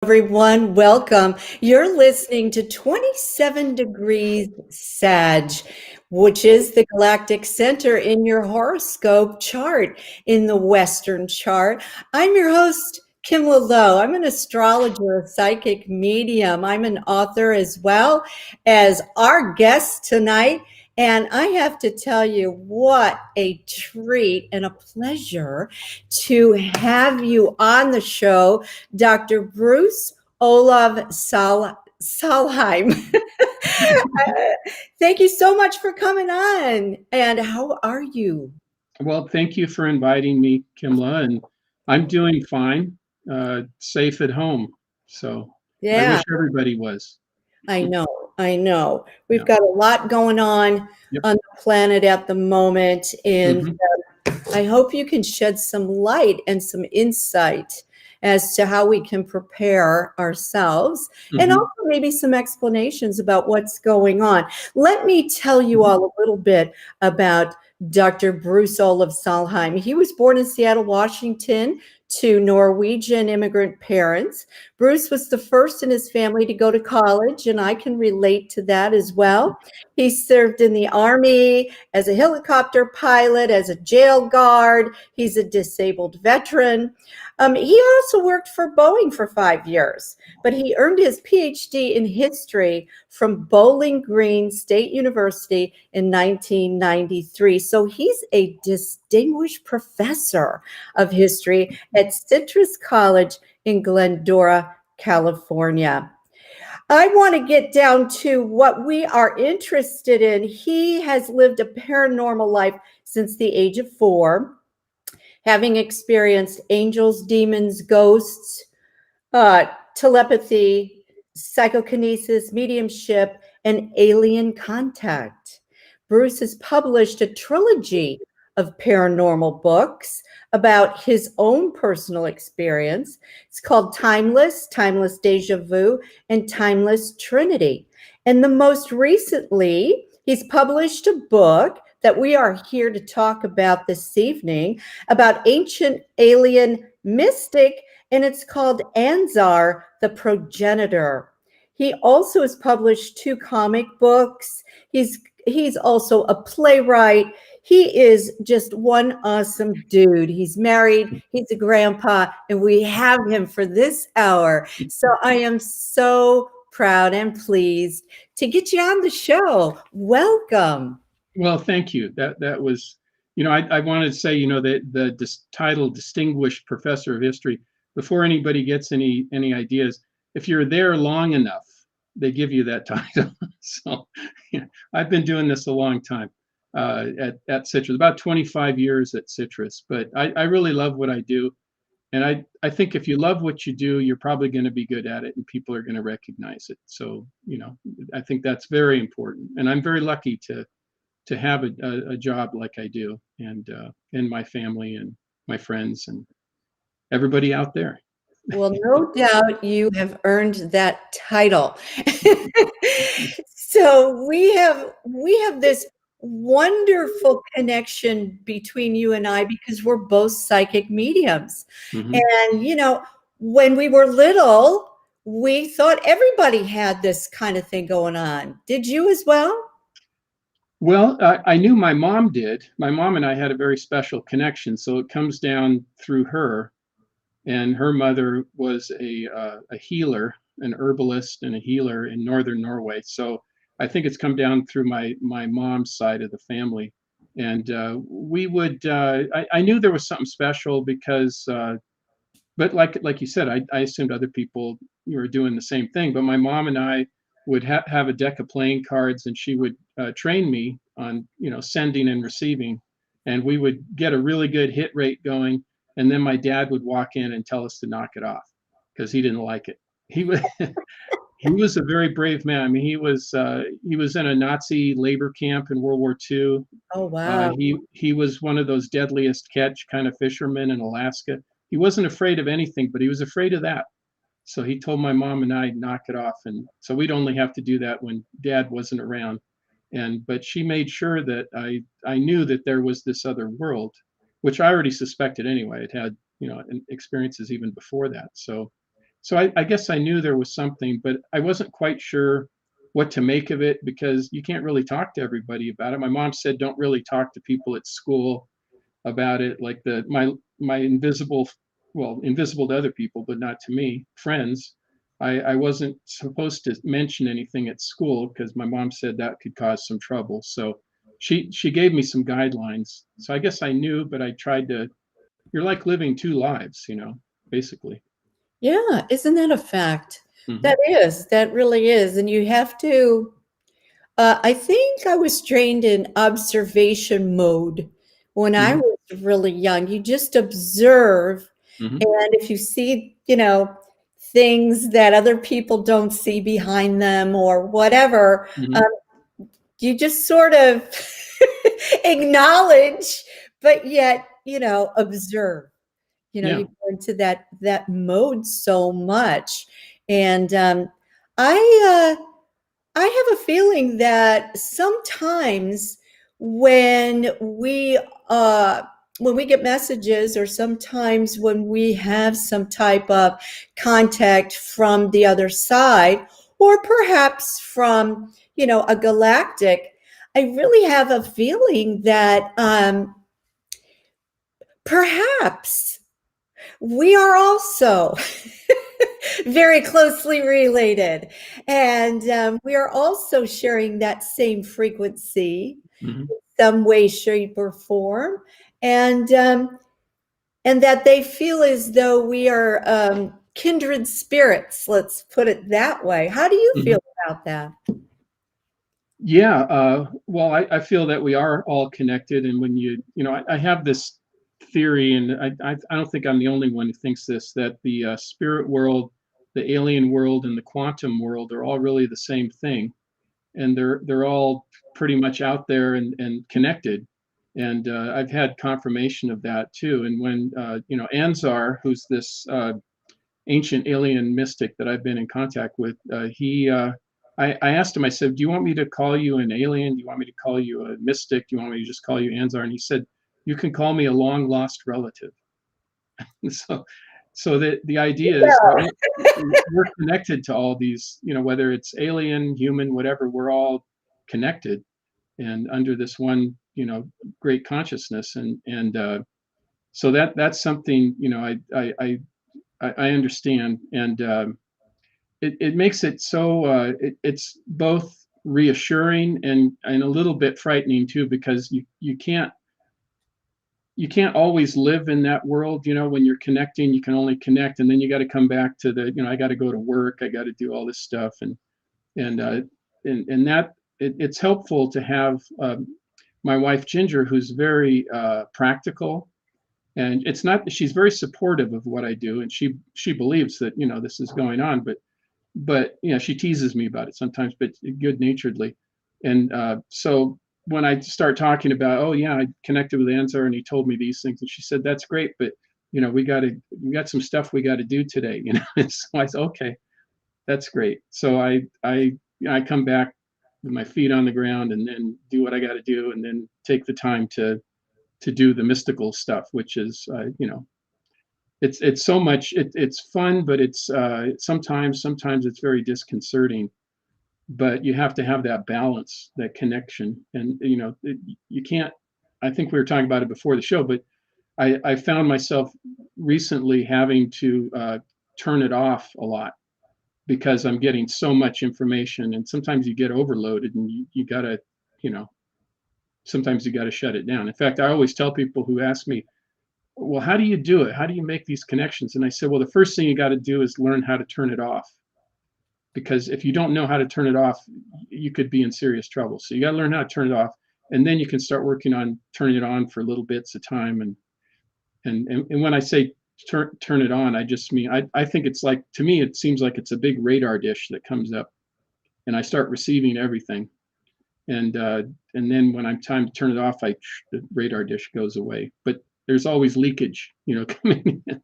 Everyone. Welcome. You're listening to 27 Degrees SAG, which is the galactic center in your horoscope chart in the Western chart. I'm your host, Kim Lowe. I'm an astrologer, a psychic medium. I'm an author as well as our guest tonight. And I have to tell you, what a treat and a pleasure to have you on the show, Dr. Bruce Olav Solheim. Thank you so much for coming on. And how are you? Well, thank you for inviting me, Kimla, and I'm doing fine, safe at home. So I Yeah, wish everybody was. I know. I know. We've Yeah. got a lot going on Yep. on the planet at the moment. And hmm I hope you can shed some light and some insight as to how we can prepare ourselves and hmm also maybe some explanations about what's going on. Let me tell you all a little bit about Dr. Bruce Olav Solheim. He was born in Seattle, Washington, to Norwegian immigrant parents. Bruce was the first in his family to go to college, and I can relate to that as well. He served in the Army as a helicopter pilot, as a jail guard. He's a disabled veteran. He also worked for Boeing for 5 years, but he earned his PhD in history from Bowling Green State University in 1993. So he's a distinguished professor of history at Citrus College in Glendora, California. I want to get down to what we are interested in. He has lived a paranormal life since the age of 4, having experienced angels, demons, ghosts, telepathy, psychokinesis, mediumship, and alien contact. Bruce has published a trilogy of paranormal books about his own personal experience. It's called Timeless Deja Vu, and Timeless Trinity. And the most recently, he's published a book that we are here to talk about this evening about ancient alien mystic, and it's called Anzar, the Progenitor. He also has published 2 comic books. He's also a playwright. He is just one awesome dude. He's married, he's a grandpa, and we have him for this hour. So I am so proud and pleased to get you on the show. Welcome. Well, thank you. That was, I wanted to say, that the title Distinguished Professor of History, before anybody gets any ideas, if you're there long enough, they give you that title. So yeah, I've been doing this a long time at Citrus, about 25 years at Citrus, but I really love what I do. And I think if you love what you do, you're probably going to be good at it and people are going to recognize it. So, I think that's very important. And I'm very lucky to have a job like I do, and my family and my friends and everybody out there. Well, no doubt you have earned that title. So we have this wonderful connection between you and I because we're both psychic mediums. hmm And when we were little, we thought everybody had this kind of thing going on. Did you as well? Well, I knew my mom did. My mom and I had a very special connection, so it comes down through her. And her mother was a healer, an herbalist, and a healer in northern Norway. So I think it's come down through my mom's side of the family. And we would. I knew there was something special because, but like you said, I assumed other people were doing the same thing. But my mom and I would have a deck of playing cards, and she would train me on sending and receiving, and we would get a really good hit rate going. And then my dad would walk in and tell us to knock it off because he didn't like it. He was he was a very brave man. I mean, he was in a Nazi labor camp in World War II. Oh, wow. He was one of those deadliest catch kind of fishermen in Alaska. He wasn't afraid of anything, but he was afraid of that. So he told my mom and I knock it off, and so we'd only have to do that when Dad wasn't around. And but she made sure that I knew that there was this other world, which I already suspected anyway. It had experiences even before that. So So I guess I knew there was something, but I wasn't quite sure what to make of it because you can't really talk to everybody about it. My mom said, don't really talk to people at school about it, like my invisible, well, invisible to other people, but not to me, friends. I wasn't supposed to mention anything at school because my mom said that could cause some trouble. So she gave me some guidelines. So I guess I knew, but I tried to. You're like living two lives, basically. Yeah, isn't that a fact? Hmm. That is, that really is. And you have to, I think I was trained in observation mode when I Hmm. was really young. You just observe, Hmm. and if you see, things that other people don't see behind them or whatever, Hmm. you just sort of acknowledge, but yet, observe. Yeah. You go into that mode so much. And I I have a feeling that sometimes when we uh, when we get messages, or sometimes when we have some type of contact from the other side, or perhaps from a galactic, I really have a feeling that perhaps we are also very closely related. And we are also sharing that same frequency, Hmm. some way, shape, or form. And, um, and that they feel as though we are kindred spirits, let's put it that way. How do you Hmm. feel about that? Yeah. Well, I feel that we are all connected, and when I have this theory, and I don't think I'm the only one who thinks this, that the spirit world, the alien world, and the quantum world are all really the same thing, and they're all pretty much out there and connected. And I've had confirmation of that too. And when Anzar, who's this ancient alien mystic that I've been in contact with, I asked him, I said, do you want me to call you an alien? Do you want me to call you a mystic? Do you want me to just call you Anzar? And he said, you can call me a long lost relative. so so the idea is that we're connected to all these, whether it's alien, human, whatever, we're all connected and under this one, great consciousness. And so that's something, I understand. And it makes it so it's both reassuring and a little bit frightening too, because you can't always live in that world. When you're connecting, you can only connect, and then you got to come back to I got to go to work, I got to do all this stuff. And that it's helpful to have my wife Ginger, who's very practical, and it's not she's very supportive of what I do, and she believes that this is going on, but she teases me about it sometimes, but good naturedly. And so when I start talking about, oh yeah, I connected with Ansar and he told me these things, and she said, that's great, but we got some stuff we got to do today. So I said, okay, that's great. So I come back with my feet on the ground and then do what I got to do, and then take the time to do the mystical stuff, which is it's so much, it's fun, but it's sometimes it's very disconcerting. But you have to have that balance, that connection. And you can't, I think we were talking about it before the show, but I found myself recently having to turn it off a lot because I'm getting so much information, and sometimes you get overloaded, and you gotta, you know sometimes you gotta shut it down. In fact, I always tell people who ask me, well, how do you do it? How do you make these connections? And I said, well, the first thing you got to do is learn how to turn it off. Because if you don't know how to turn it off, you could be in serious trouble. So you got to learn how to turn it off, and then you can start working on turning it on for little bits of time. And when I say turn it on, I just mean I think it's like, to me it seems like it's a big radar dish that comes up, and I start receiving everything. And then when I'm time to turn it off, the radar dish goes away. But there's always leakage, coming in.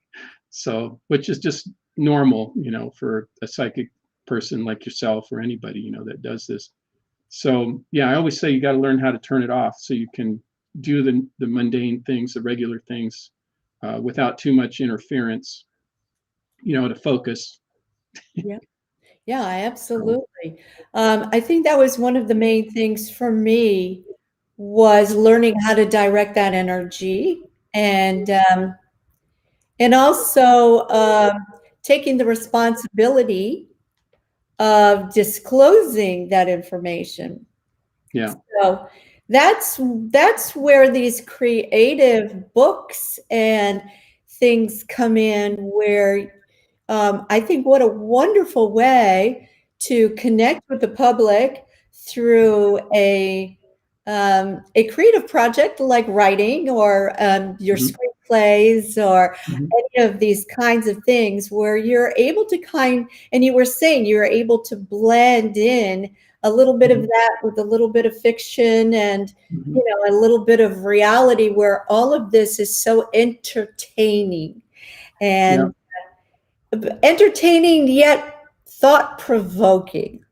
So, which is just normal, for a psychic person like yourself or anybody, that does this. So, yeah, I always say you got to learn how to turn it off so you can do the mundane things, the regular things, without too much interference, to focus. Yeah. Yeah, absolutely. I think that was one of the main things for me was learning how to direct that energy and also taking the responsibility of disclosing that information. Yeah. So that's where these creative books and things come in where I think what a wonderful way to connect with the public through a creative project like writing or your Mhm. screenplays or Mhm. any of these kinds of things where you're able to and you were saying you're able to blend in a little bit of Mhm. that with a little bit of fiction and Mhm. a little bit of reality where all of this is so entertaining Yeah. and entertaining yet thought provoking.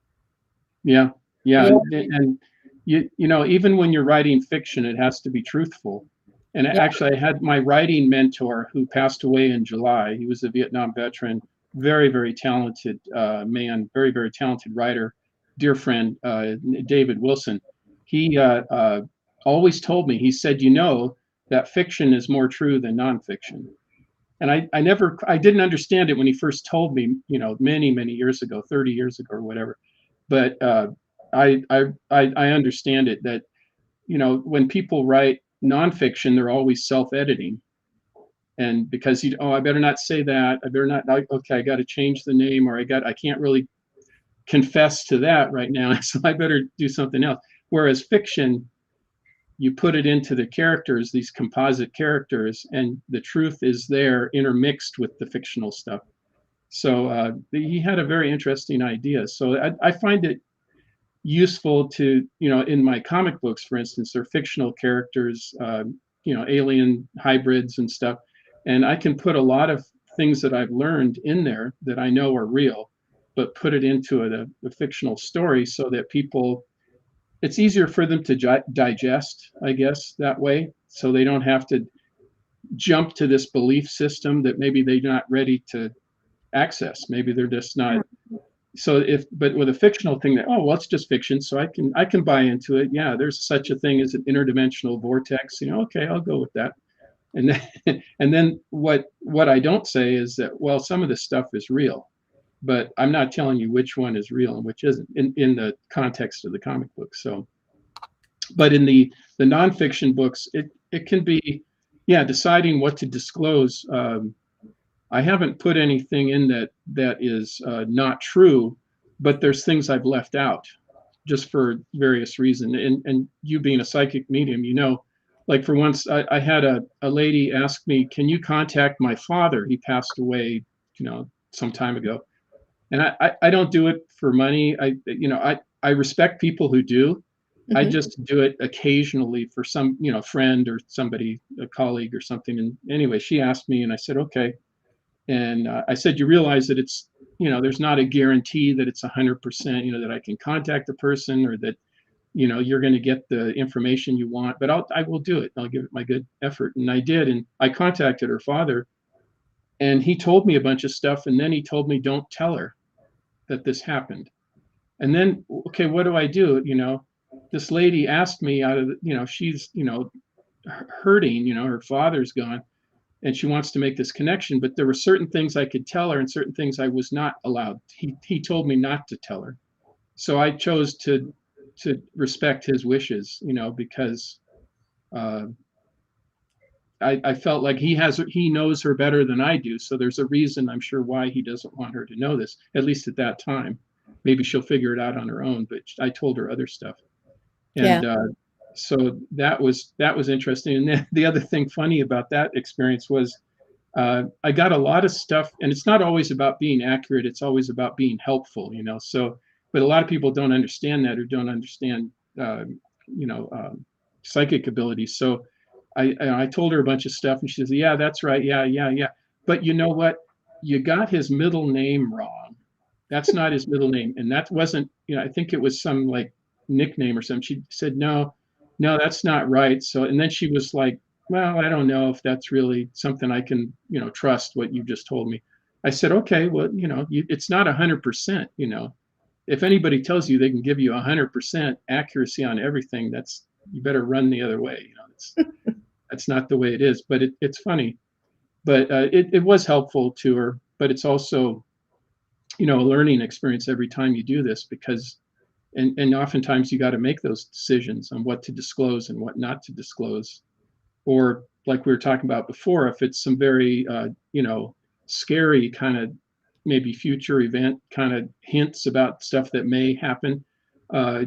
Yeah. Yeah. Yeah. And you know, even when you're writing fiction, it has to be truthful. And Yeah. actually, I had my writing mentor who passed away in July. He was a Vietnam veteran, very, very talented man, very, very talented writer, dear friend, David Wilson. He always told me, he said, you know, that fiction is more true than nonfiction. And I didn't understand it when he first told me, you know, many, many years ago, 30 years ago or whatever. But I understand it that, you know, when people write nonfiction, they're always self-editing. And because I better not say that. I better not, okay, I got to change the name, or I can't really confess to that right now. So I better do something else. Whereas fiction, you put it into the characters, these composite characters, and the truth is there intermixed with the fictional stuff. So he had a very interesting idea. So I find it useful to, you know, in my comic books, for instance, they're fictional characters, you know, alien hybrids and stuff. And I can put a lot of things that I've learned in there that I know are real, but put it into a fictional story so that people, it's easier for them to digest, I guess, that way. So they don't have to jump to this belief system that maybe they're not ready to access. Maybe they're just not. So but with a fictional thing that, oh, well, it's just fiction, so I can buy into it. Yeah, there's such a thing as an interdimensional vortex. You know, okay, I'll go with that. And then, and then what I don't say is that, well, some of this stuff is real, but I'm not telling you which one is real and which isn't in the context of the comic book. So, but in the nonfiction books, it can be, yeah, deciding what to disclose. I haven't put anything in that is not true, but there's things I've left out just for various reasons. And you being a psychic medium, you know, like for once, I had a lady ask me, "Can you contact my father? He passed away, you know, some time ago." And I don't do it for money. I respect people who do. I Mhm. just do it occasionally for some, you know, friend or somebody, a colleague or something. And anyway, she asked me, and I said, okay. And I said, you realize that it's, you know, there's not a guarantee that it's 100%, you know, that I can contact the person or that, you know, you're going to get the information you want, but I will do it. I'll give it my good effort. And I did. And I contacted her father, and he told me a bunch of stuff. And then he told me, don't tell her that this happened. And then, okay, what do I do? You know, this lady asked me out of, you know, she's, you know, hurting, you know, her father's gone, and she wants to make this connection, but there were certain things I could tell her and certain things I was not allowed. He told me not to tell her. So I chose to respect his wishes, you know, because uh, I felt like he knows her better than I do. So there's a reason, I'm sure, why he doesn't want her to know this, at least at that time. Maybe she'll figure it out on her own, but I told her other stuff. Yeah. And so that was interesting. And then the other thing funny about that experience was I got a lot of stuff, and it's not always about being accurate. It's always about being helpful, you know. So, but a lot of people don't understand that or don't understand, uh, you know, psychic abilities. So, I told her a bunch of stuff, and she says, "Yeah, that's right. Yeah, yeah, yeah." But you know what? You got his middle name wrong. That's not his middle name, and that wasn't. You know, I think it was some like nickname or something. She said, "No, no, that's not right." So, and then she was like, well, I don't know if that's really something I can, you know, trust what you just told me. I said, okay, well, you know, it's not 100%, you know. If anybody tells you they can give you 100% accuracy on everything, you better run the other way. You know, that's not the way it is. But it's funny. But it was helpful to her. But it's also, you know, a learning experience every time you do this, because and oftentimes you got to make those decisions on what to disclose and what not to disclose. Or like we were talking about before, if it's some very you know, scary kind of maybe future event kind of hints about stuff that may happen,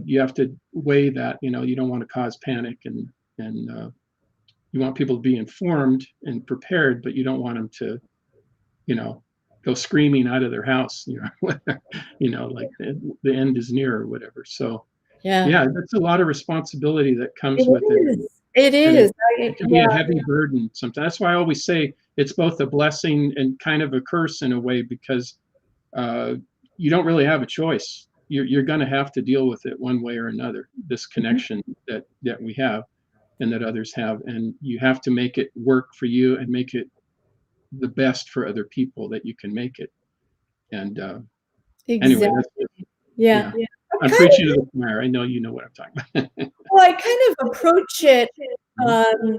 you have to weigh that. You know, you don't want to cause panic, and you want people to be informed and prepared, but you don't want them to, you know, go screaming out of their house, you know, you know, like the end is near or whatever. So Yeah. yeah, that's a lot of responsibility that It comes with it. is. It And is. it can be a heavy burden sometimes. That's why I always say it's both a blessing and kind of a curse in a way, because uh, you don't really have a choice. You're going to have to deal with it one way or another, this Mhm. connection that we have and that others have. And you have to make it work for you and make it the best for other people that you can make it. And anyway, Exactly. that's it. Yeah. Yeah. I I'm kind preaching to the choir. I know you know what I'm talking about. well, I kind of approach it Mhm. um,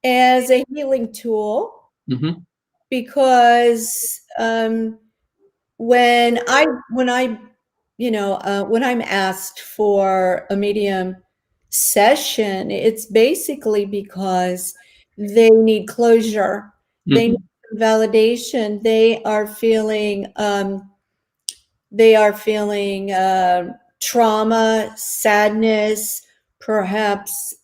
as a healing tool Mhm. because when I when I'm asked for a medium session, it's basically because they need closure, they need Mhm. validation, they are feeling trauma, sadness, perhaps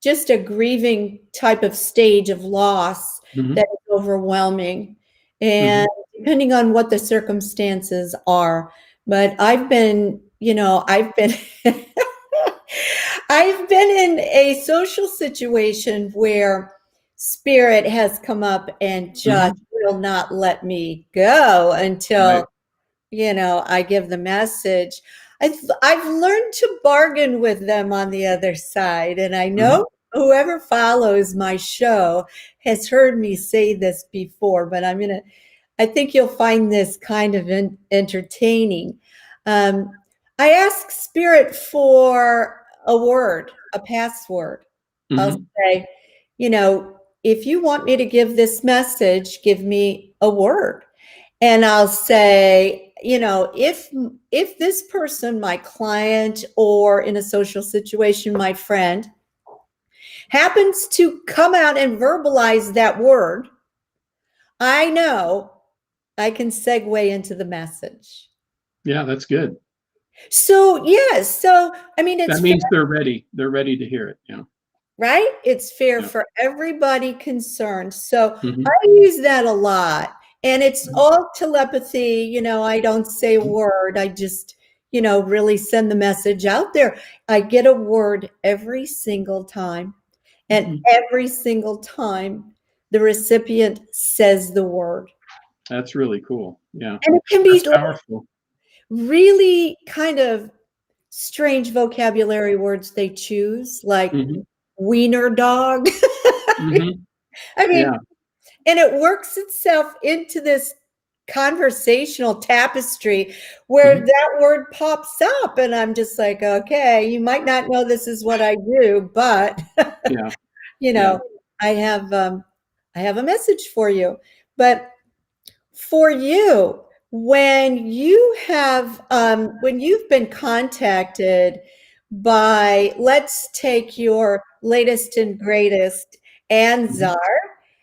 just a grieving type of stage of loss Mhm. that is overwhelming. And Mhm. depending on what the circumstances are, but I've been I've been in a social situation where spirit has come up and just Mhm. will not let me go until Right. I give the message. I've learned to bargain with them on the other side. And I Mhm. know whoever follows my show has heard me say this before, but I think you'll find this kind of entertaining. Um, I ask Spirit for a word, a password. I'll Mhm. say, if you want me to give this message, give me a word. And I'll say, if this person, my client, or in a social situation, my friend, happens to come out and verbalize that word, I know I can segue into the message. Yeah, that's good. So, yes. So, I mean, it's That fair, means they're ready. They're ready to hear it. Yeah. right? It's fair Yeah. for everybody concerned. So, I Mhm. use that a lot. And it's all telepathy. I don't say a Mhm. word. I just, really send the message out there. I get a word every single time. And Mhm. every single time the recipient says the word. That's really cool. Yeah. And it can be That's powerful. really kind of strange vocabulary words they choose, like Mhm. wiener dog. Mhm. I mean, Yeah. and it works itself into this conversational tapestry where Mhm. that word pops up. And I'm just like, okay, you might not know this is what I do, but Yeah. you Yeah. know, I have I have a message for you. But for you, when you've been contacted by, let's take your latest and greatest, Mhm. Anzar,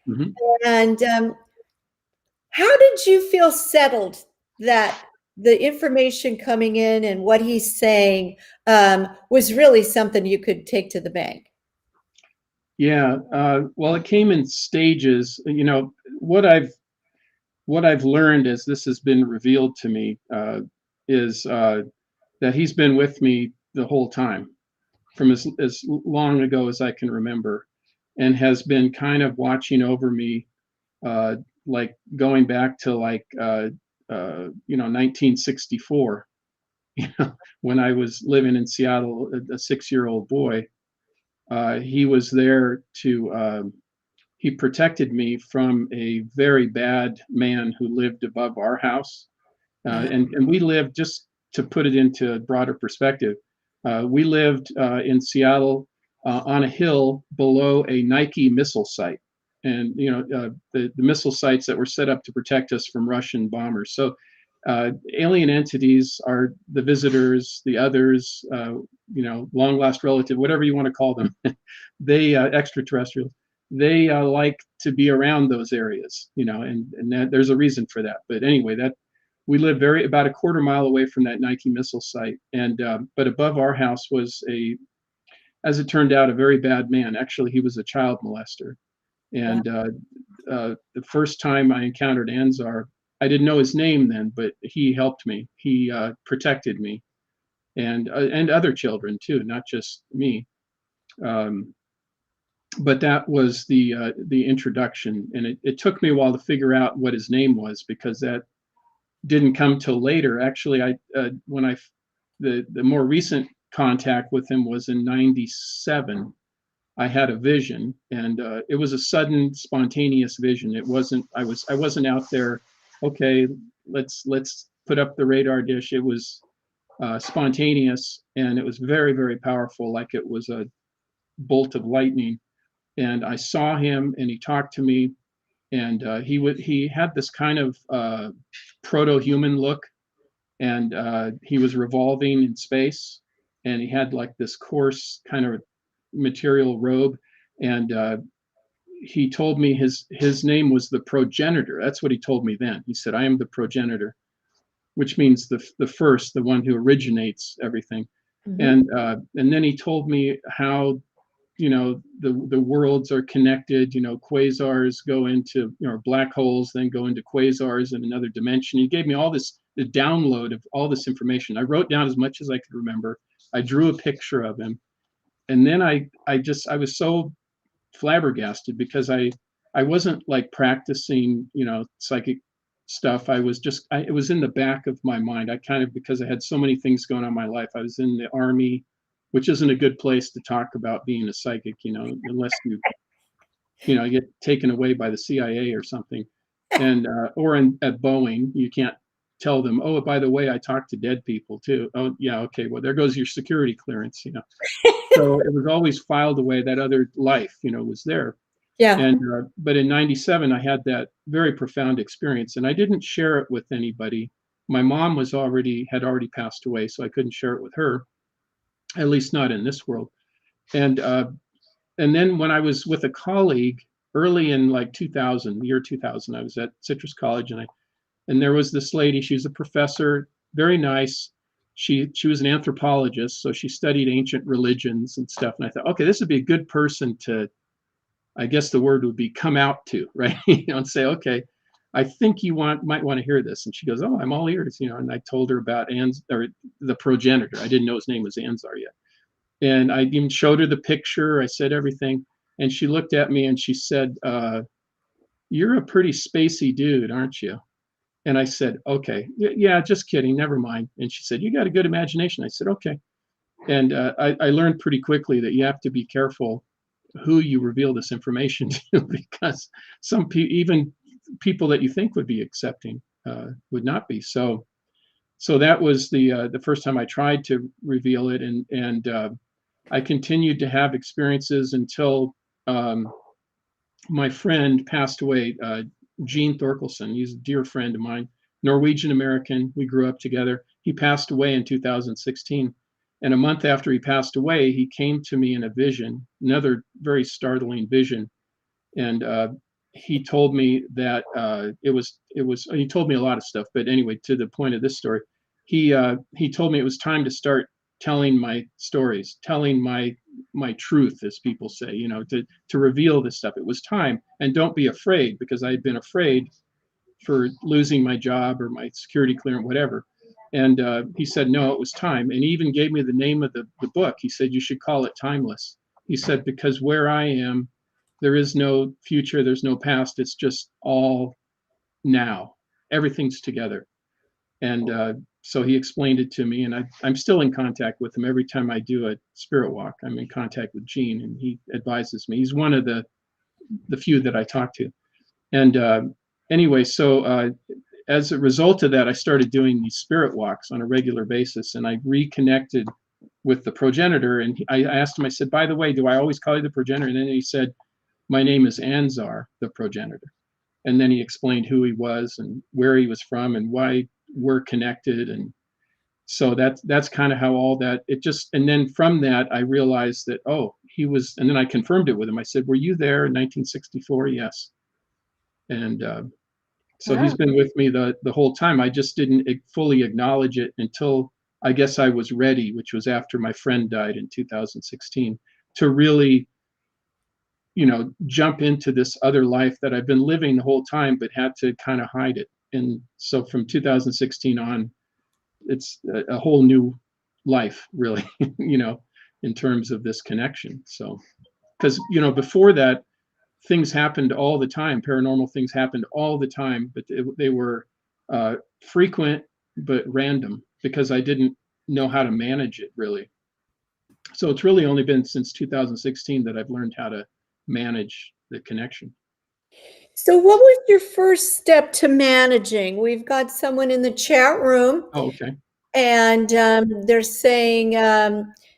Mhm. and how did you feel settled that the information coming in and what he's saying was really something you could take to the bank? Yeah. Well, it came in stages. You know, what I've learned as this has been revealed to me is that he's been with me the whole time, from as long ago as I can remember, and has been kind of watching over me, uh, like going back to like you know, 1964, you know, when I was living in Seattle, a 6-year-old boy. He was there to he protected me from a very bad man who lived above our house. And we lived, just to put it into a broader perspective, we lived in Seattle on a hill below a Nike missile site. And, the missile sites that were set up to protect us from Russian bombers. So alien entities are the visitors, the others, long lost relative, whatever you want to call them. They, extraterrestrials, they like to be around those areas, and that, there's a reason for that. But anyway, that we lived about a quarter mile away from that Nike missile site. And but above our house was as it turned out, a very bad man. Actually, he was a child molester. And the first time I encountered Anzar, I didn't know his name then, but he helped me. He protected me, and other children too, not just me. But that was the introduction, and it took me a while to figure out what his name was, because that didn't come till later. Actually, the more recent contact with him was in '97. I had a vision, and it was a sudden, spontaneous vision. I wasn't out there, okay, let's put up the radar dish. It was spontaneous, and it was very, very powerful, like it was a bolt of lightning. And I saw him, and he talked to me, and he had this kind of proto-human look, and he was revolving in space, and he had like this coarse kind of material robe, and he told me his name was the progenitor. That's what he told me then. He said, "I am the progenitor," which means the first, the one who originates everything. And then he told me how the worlds are connected. Quasars go into black holes, then go into quasars in another dimension. He gave me all this, the download of all this information. I wrote down as much as I could remember. I drew a picture of him, and then I was so flabbergasted, because I wasn't like practicing psychic stuff. I was just it was in the back of my mind. I kind of, because I had so many things going on in my life. I was in the Army, which isn't a good place to talk about being a psychic, unless you get taken away by the CIA or something, and or at Boeing. You can't tell them, oh, by the way, I talk to dead people too. Oh yeah, okay, well, there goes your security clearance. So it was always filed away. That other life was there. Yeah. And but in '97 I had that very profound experience, and I didn't share it with anybody. My mom had already passed away, so I couldn't share it with her, at least not in this world. And then when I was with a colleague early in like 2000, year 2000, I was at Citrus College, and there was this lady. She was a professor, very nice. She was an anthropologist, so she studied ancient religions and stuff. And I thought, okay, this would be a good person to, I guess the word would be, come out to, right? And say, okay, I think you might want to hear this. And she goes, oh, I'm all ears, And I told her about the progenitor. I didn't know his name was Anzar yet. And I even showed her the picture. I said everything. And she looked at me and she said, you're a pretty spacey dude, aren't you? And I said, okay, yeah, just kidding, never mind. And she said, you got a good imagination. I said, okay. And I learned pretty quickly that you have to be careful who you reveal this information to, because some people, even people that you think would be accepting, would not be. So that was the first time I tried to reveal it, and I continued to have experiences until my friend passed away, Gene Thorkelson. He's a dear friend of mine, Norwegian American. We grew up together. He passed away in 2016. And a month after he passed away, he came to me in a vision, another very startling vision. And he told me that he told me a lot of stuff, but anyway, to the point of this story, he told me it was time to start telling my stories, telling my truth, as people say, to reveal this stuff. It was time, and don't be afraid, because I had been afraid for losing my job or my security clearance, whatever. And he said, no, it was time. And he even gave me the name of the book. He said, you should call it Timeless. He said, because where I am, there is no future, there's no past. It's just all now. Everything's together. And so he explained it to me, and I'm still in contact with him. Every time I do a spirit walk, I'm in contact with Gene, and he advises me. He's one of the the few that I talked to. And anyway, so as a result of that, I started doing these spirit walks on a regular basis, and I reconnected with the progenitor. And I asked him, I said, by the way, do I always call you the progenitor? And then he said, my name is Anzar, the progenitor. And then he explained who he was and where he was from and why we're connected. And so that's kind of how all that, it just, and then from that, I realized that, oh, he was, and then I confirmed it with him. I said, were you there in 1964? Yes. And so Wow. he's been with me the whole time. I just didn't fully acknowledge it until I guess I was ready, which was after my friend died in 2016, to really, jump into this other life that I've been living the whole time, but had to kind of hide it. And so from 2016 on, it's a whole new life, really, in terms of this connection. So, because, before that, things happened all the time. Paranormal things happened all the time, but they were frequent but random because I didn't know how to manage it, really. So it's really only been since 2016 that I've learned how to manage the connection. So, what was your first step to managing? We've got someone in the chat room, Oh, okay. and they're saying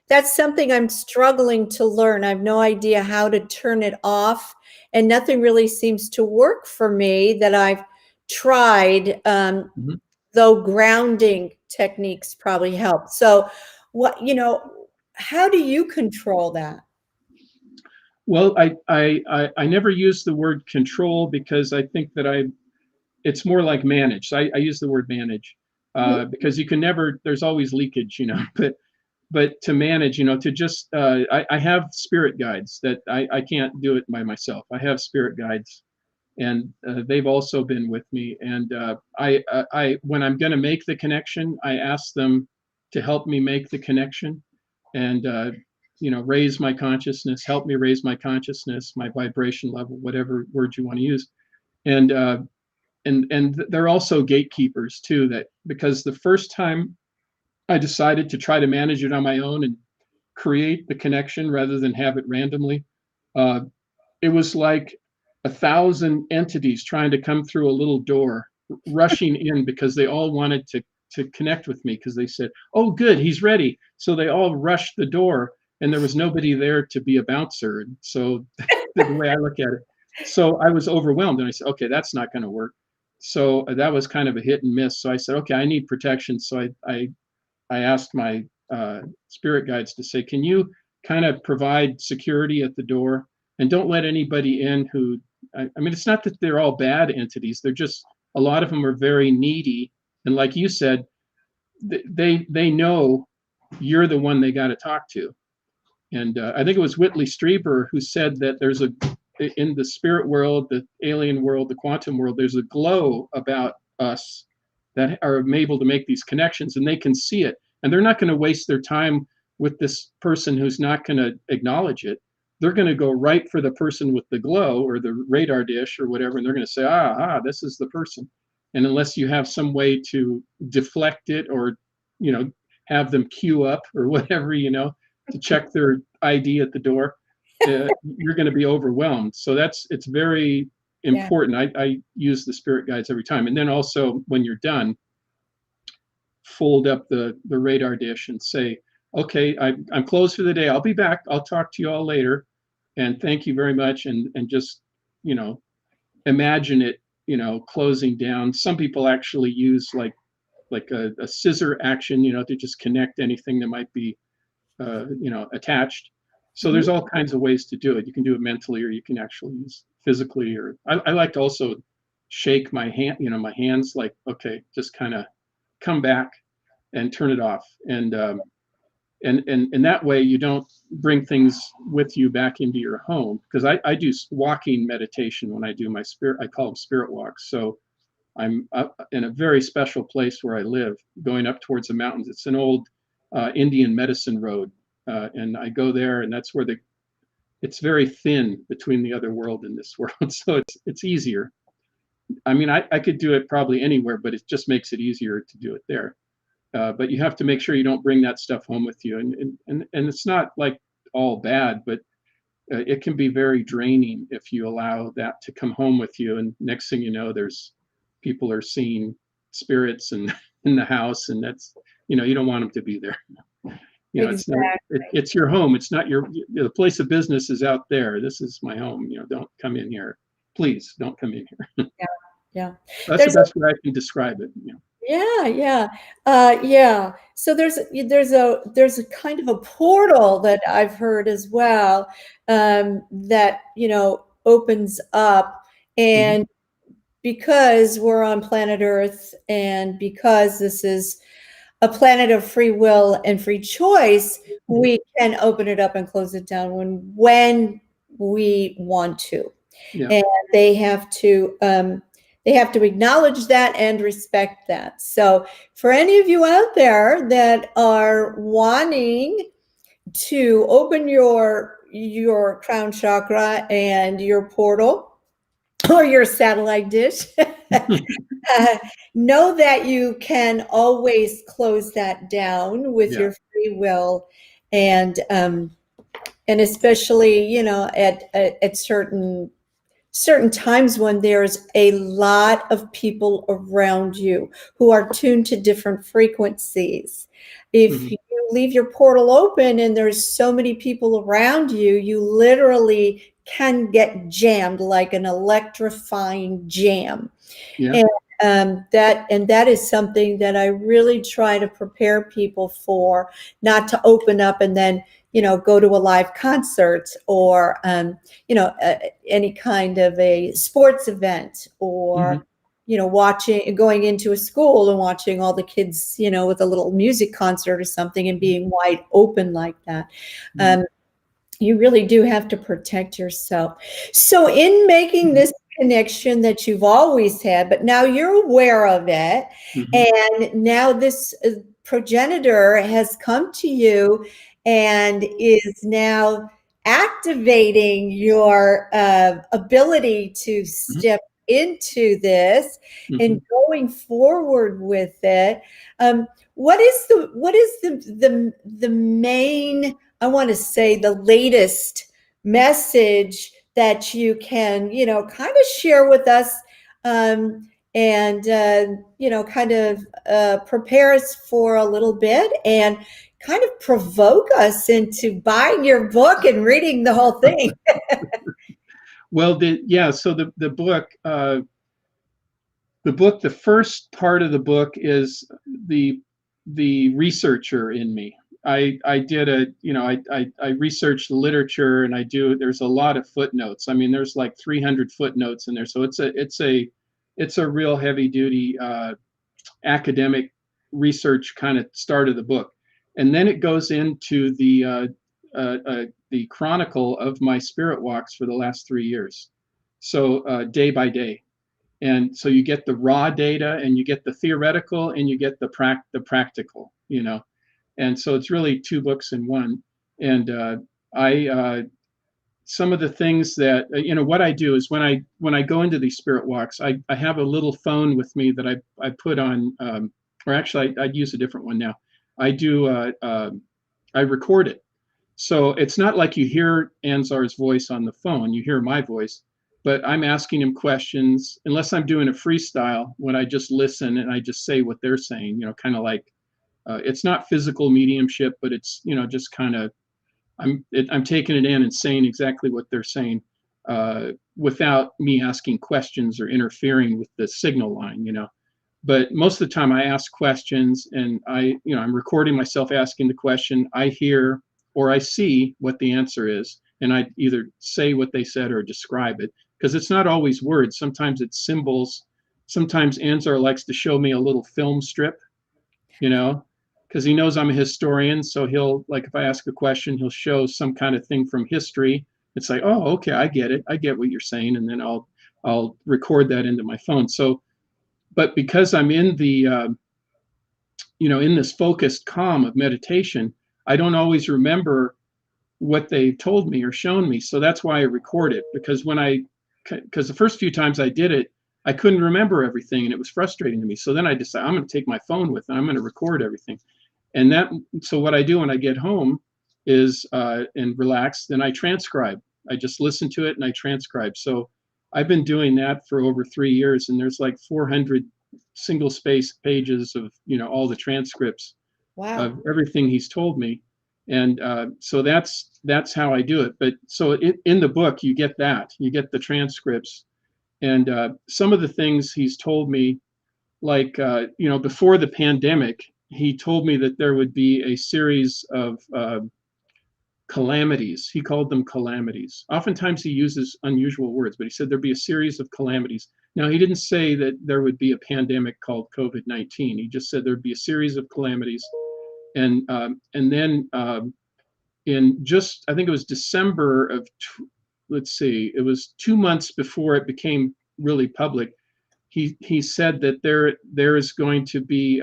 that's something I'm struggling to learn. I have no idea how to turn it off, and nothing really seems to work for me that I've tried, though grounding techniques probably help. So, how do you control that? Well, I never use the word control because I think that it's more like manage. So I use the word manage because you can never, there's always leakage, but to manage, to just, I have spirit guides that I can't do it by myself. I have spirit guides, and they've also been with me. And I when I'm going to make the connection, I ask them to help me make the connection, and raise my consciousness, help me raise my consciousness, my vibration level, whatever word you want to use. And they're also gatekeepers too. That because the first time I decided to try to manage it on my own and create the connection rather than have it randomly, it was like 1,000 entities trying to come through a little door, rushing in because they all wanted to connect with me because they said, "Oh, good, he's ready." So they all rushed the door, and there was nobody there to be a bouncer. And so the way I look at it, so I was overwhelmed, and I said, "Okay, that's not going to work." So that was kind of a hit and miss. So I said, "Okay, I need protection." So I asked my spirit guides to say, "Can you kind of provide security at the door and don't let anybody in who?" I mean, it's not that they're all bad entities. They're just, a lot of them are very needy, and like you said, they know you're the one they got to talk to. And I think it was Whitley Strieber who said that there's in the spirit world, the alien world, the quantum world, there's a glow about us that are able to make these connections, and they can see it. And they're not going to waste their time with this person who's not going to acknowledge it. They're going to go right for the person with the glow or the radar dish or whatever, and they're going to say, this is the person. And unless you have some way to deflect it or, have them queue up or whatever, to check their ID at the door, you're going to be overwhelmed. So it's very important. I use the spirit guides every time. And then also when you're done, fold up the radar dish and say, "Okay, I'm closed for the day. I'll be back. I'll talk to you all later. And thank you very much." And just, imagine it, closing down. Some people actually use like a scissor action, to just connect anything that might be, attached. So there's all kinds of ways to do it. You can do it mentally, or you can actually use physically. Or I like to also shake my hand, my hands, like, okay, just kind of come back and turn it off. And that way you don't bring things with you back into your home. Because I do walking meditation when I do my spirit, I call them spirit walks. So I'm up in a very special place where I live, going up towards the mountains. It's an old Indian medicine road. And I go there, and that's where it's very thin between the other world and this world. So it's easier. I mean, I could do it probably anywhere, but it just makes it easier to do it there. But you have to make sure you don't bring that stuff home with you. And it's not like all bad, but it can be very draining if you allow that to come home with you. And next thing you know, there's people are seeing spirits and in the house, and that's, you know, you don't want them to be there. You know, it's not, Exactly. it's your home. It's not your, the place of business is out there. This is my home. You know, don't come in here. Please don't come in here. Yeah. Yeah. That's the There's best way I can describe it. You know. Yeah, yeah, yeah. So there's a kind of a portal that I've heard as well, that opens up, Mhm. and because we're on planet Earth, and because this is a planet of free will and free choice, Mhm. we can open it up and close it down when we want to, Yeah. and they have to acknowledge that and respect that. So for any of you out there that are wanting to open your crown chakra and your portal or your satellite dish, know that you can always close that down with Yeah. your free will, and especially at certain times when there's a lot of people around you who are tuned to different frequencies. If Mhm. you leave your portal open and there's so many people around you, you literally can get jammed like an electrifying jam. Yeah. And that is something that I really try to prepare people for, not to open up and then go to a live concert, or any kind of a sports event, or Mhm. going into a school and watching all the kids with a little music concert or something, and being wide open like that. Mhm. um, you really do have to protect yourself. So in making Mhm. this connection that you've always had, but now you're aware of it, Mhm. and now this progenitor has come to you and is now activating your ability to Mhm. step into this and Mhm. going forward with it. What is the main, I want to say, the latest message that you can, kind of share with us, and, kind of prepare us for a little bit, and kind of provoke us into buying your book and reading the whole thing? Well, so the first part of the book is the the researcher in me. I did a, I researched literature, and there's a lot of footnotes. I mean, there's like 300 footnotes in there. So it's a real heavy duty academic research kind of start of the book. And then it goes into the chronicle of my spirit walks for the last 3 years. So day by day. And so you get the raw data, and you get the theoretical, and you get the practical, and so it's really two books in one. And I some of the things that, what I do is, when I go into these spirit walks, I have a little phone with me that I put on, or actually I'd use a different one now. I do I record it, so it's not like you hear Anzar's voice on the phone, you hear my voice, but I'm asking him questions, unless I'm doing a freestyle, when I just listen and I just say what they're saying, kind of like, it's not physical mediumship, but it's, just kind of, I'm taking it in and saying exactly what they're saying, without me asking questions or interfering with the signal line. But most of the time I ask questions, and I'm recording myself asking the question. I hear or I see what the answer is, and I either say what they said or describe it, because it's not always words. Sometimes it's symbols. Sometimes Anzar likes to show me a little film strip, you know, because he knows I'm a historian. So he'll, like, if I ask a question, he'll show some kind of thing from history. It's like, oh, okay, I get it. I get what you're saying. And then I'll record that into my phone. So, but because I'm in in this focused calm of meditation, I don't always remember what they told me or shown me. So that's why I record it, because because the first few times I did it, I couldn't remember everything, and it was frustrating to me. So then I decided, I'm going to take my phone with it. I'm going to record everything. So what I do when I get home is, and relax, then I transcribe. I just listen to it and I transcribe. So I've been doing that for over 3 years, and there's like 400 single space pages of, all the transcripts Wow. of everything he's told me. And so that's how I do it. But so in the book, you get the transcripts, and some of the things he's told me, like, before the pandemic, he told me that there would be a series of calamities. He called them calamities. Oftentimes he uses unusual words, but he said there'd be a series of calamities. Now, he didn't say that there would be a pandemic called COVID-19. He just said there'd be a series of calamities. And then in just, I think it was December of, let's see, it was 2 months before it became really public. He said that there is going to be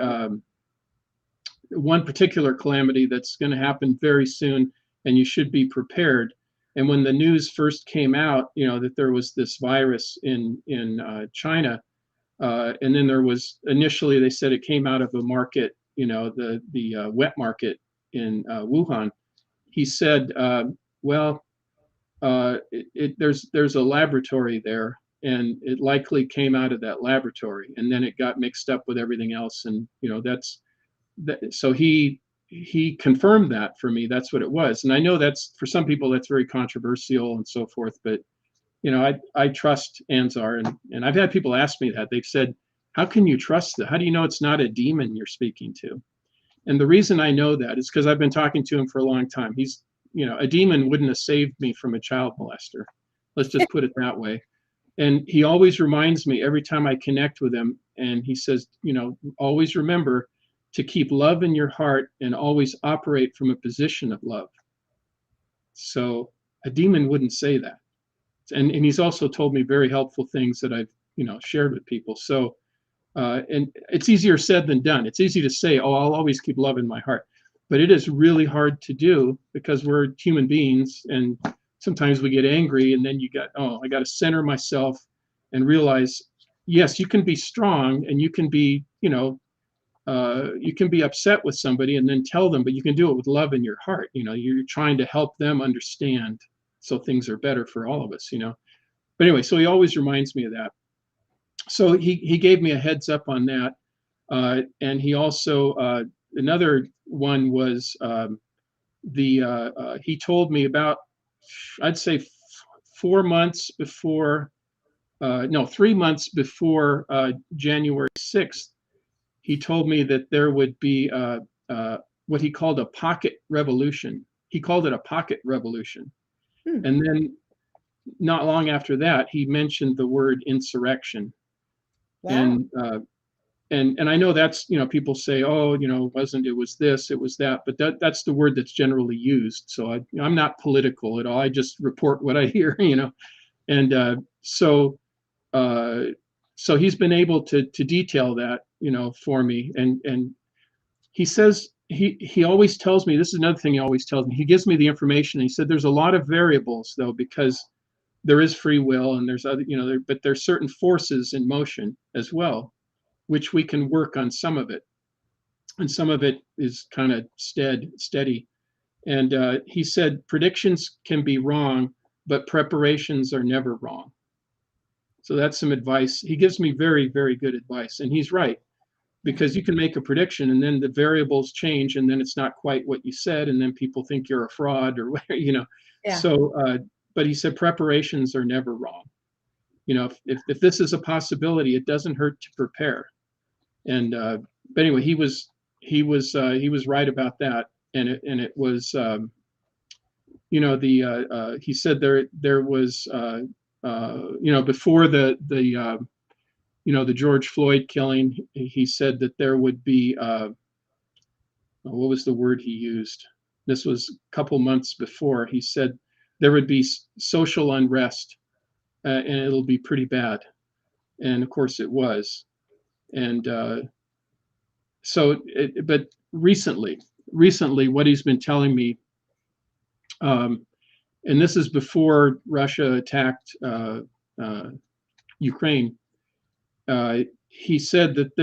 one particular calamity that's going to happen very soon, and you should be prepared. And when the news first came out, that there was this virus in China, and then there was, initially they said it came out of a market, the wet market in Wuhan. He said, well, there's a laboratory there, and it likely came out of that laboratory, and then it got mixed up with everything else, and so he confirmed that for me. That's what it was. And I know that's, for some people, that's very controversial and so forth, but I trust Anzar, and I've had people ask me that. They've said, how can you trust that? How do you know it's not a demon you're speaking to? And the reason I know that is because I've been talking to him for a long time. He's, a demon wouldn't have saved me from a child molester. Let's just put it that way. And he always reminds me every time I connect with him, and he says, always remember to keep love in your heart and always operate from a position of love. So a demon wouldn't say that. And he's also told me very helpful things that I've, shared with people. So, and it's easier said than done. It's easy to say, oh, I'll always keep love in my heart. But it is really hard to do, because we're human beings, and sometimes we get angry, and then I got to center myself and realize, yes, you can be strong, and you can be, you can be upset with somebody and then tell them, but you can do it with love in your heart. You're trying to help them understand, so things are better for all of us, But anyway, so he always reminds me of that. So he gave me a heads up on that. And he also, another one was he told me about, I'd say 4 months before, no, 3 months before January 6th, he told me that there would be what he called a pocket revolution. He called it a pocket revolution. And then not long after that, he mentioned the word insurrection. Wow. And I know that's, people say, oh, it was this, it was that, but that's the word that's generally used. So I'm not political at all. I just report what I hear, And so he's been able to detail that, for me. And he says, he always tells me, this is another thing he always tells me, he gives me the information. He said, there's a lot of variables though, because there is free will, and there's other, but there's certain forces in motion as well, which we can work on some of it. And some of it is kind of steady. And he said, predictions can be wrong, but preparations are never wrong. So that's some advice. He gives me very, very good advice. And he's right, because you can make a prediction and then the variables change, and then it's not quite what you said. And then people think you're a fraud or whatever, Yeah. So, but he said, preparations are never wrong. If this is a possibility, it doesn't hurt to prepare. And but anyway, he was right about that. And it was, he said there was, before the George Floyd killing, he said that there would be, what was the word he used? This was a couple months before. He said there would be social unrest, and it'll be pretty bad. And of course it was. And but recently, what he's been telling me, and this is before Russia attacked Ukraine. He said that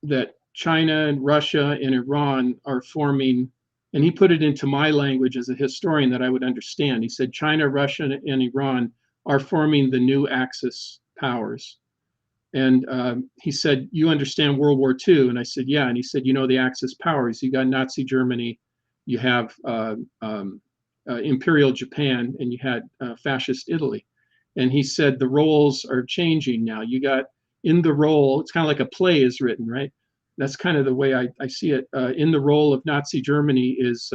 that China and Russia and Iran are forming And he put it into my language as a historian that I would understand. He said, China, Russia, and Iran are forming the new Axis powers. And he said, you understand World War II? And I said, yeah. And he said, you know, the Axis powers, you got Nazi Germany, you have Imperial Japan, and you had fascist Italy. And he said, the roles are changing now. You got in the role, it's kind of like a play is written, right? That's kind of the way I see it. In the role of Nazi Germany is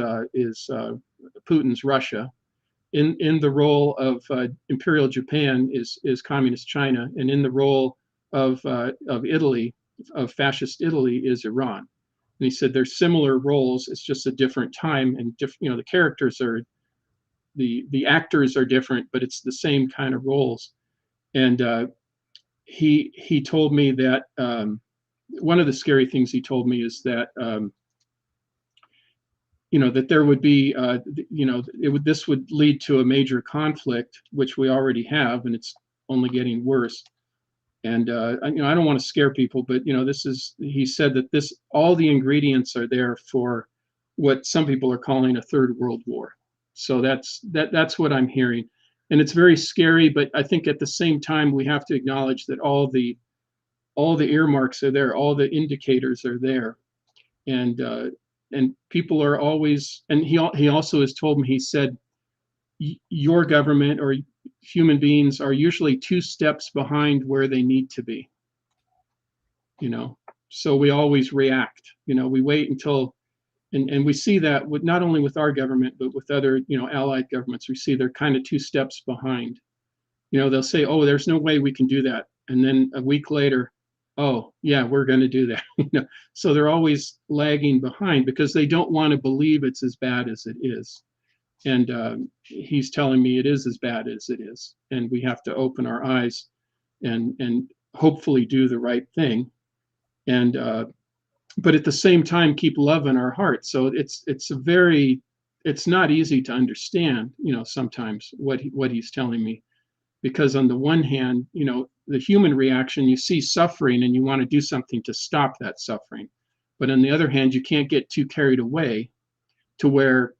Putin's Russia. In the role of Imperial Japan is Communist China, and in the role of Italy, of fascist Italy, is Iran. And he said there's similar roles. It's just a different time, and the characters are the actors are different, but it's the same kind of roles. And he told me that one of the scary things he told me is that that there would be this would lead to a major conflict, which we already have, and it's only getting worse. And I don't want to scare people, but he said that all the ingredients are there for what some people are calling a third world war. So that's what I'm hearing, and it's very scary. But I think at the same time we have to acknowledge that all the earmarks are there, all the indicators are there, and people are always. And he also has told me, he said, your government or human beings are usually 2 steps behind where they need to be. So we always react. We wait until. And we see that with not only with our government, but with other, allied governments. We see they're kind of 2 steps behind. They'll say, oh, there's no way we can do that. And then a week later, oh, yeah, we're going to do that. So they're always lagging behind because they don't want to believe it's as bad as it is. And he's telling me it is as bad as it is. And we have to open our eyes and hopefully do the right thing. And but at the same time keep love in our hearts. So it's not easy to understand, sometimes what he's telling me, because on the one hand, the human reaction, you see suffering and you want to do something to stop that suffering, but on the other hand, you can't get too carried away to where,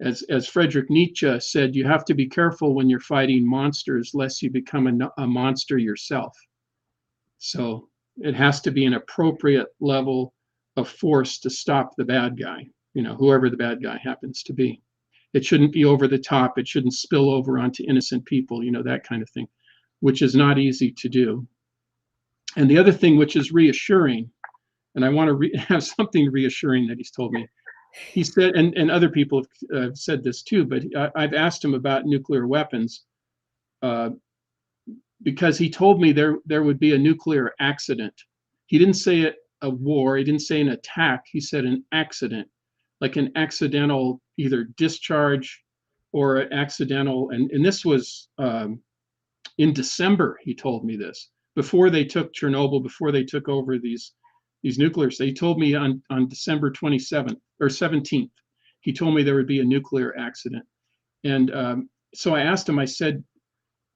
as Friedrich Nietzsche said, you have to be careful when you're fighting monsters lest you become a monster yourself. So it has to be an appropriate level of force to stop the bad guy, whoever the bad guy happens to be. It shouldn't be over the top. It shouldn't spill over onto innocent people, that kind of thing, which is not easy to do. And the other thing, which is reassuring, and I want to have something reassuring that he's told me. He said, and other people have said this too, but I've asked him about nuclear weapons because he told me there would be a nuclear accident. He didn't say a war. He didn't say an attack. He said an accident, like an accidental either discharge or an accidental. And this was in December. He told me this before they took Chernobyl, before they took over these nuclear. So he told me on December 27th or 17th, he told me there would be a nuclear accident. And so I asked him, I said,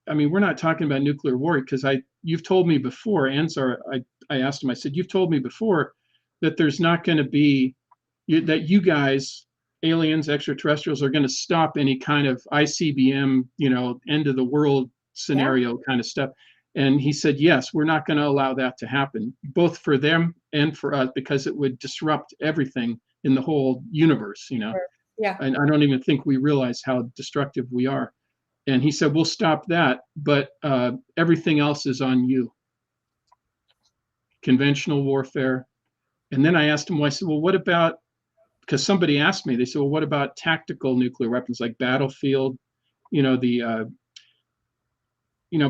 I mean, we're not talking about nuclear war because you've told me before, Ansar, I asked him, I said, you've told me before that there's not going to be, that you guys, aliens, extraterrestrials, are going to stop any kind of ICBM, end of the world scenario kind of stuff. And he said, yes, we're not going to allow that to happen, both for them and for us, because it would disrupt everything in the whole universe, Yeah. And I don't even think we realize how destructive we are. And he said, we'll stop that, but everything else is on you. Conventional warfare. And then I asked him, I said, well, what about, because somebody asked me, they said, well, what about tactical nuclear weapons like battlefield?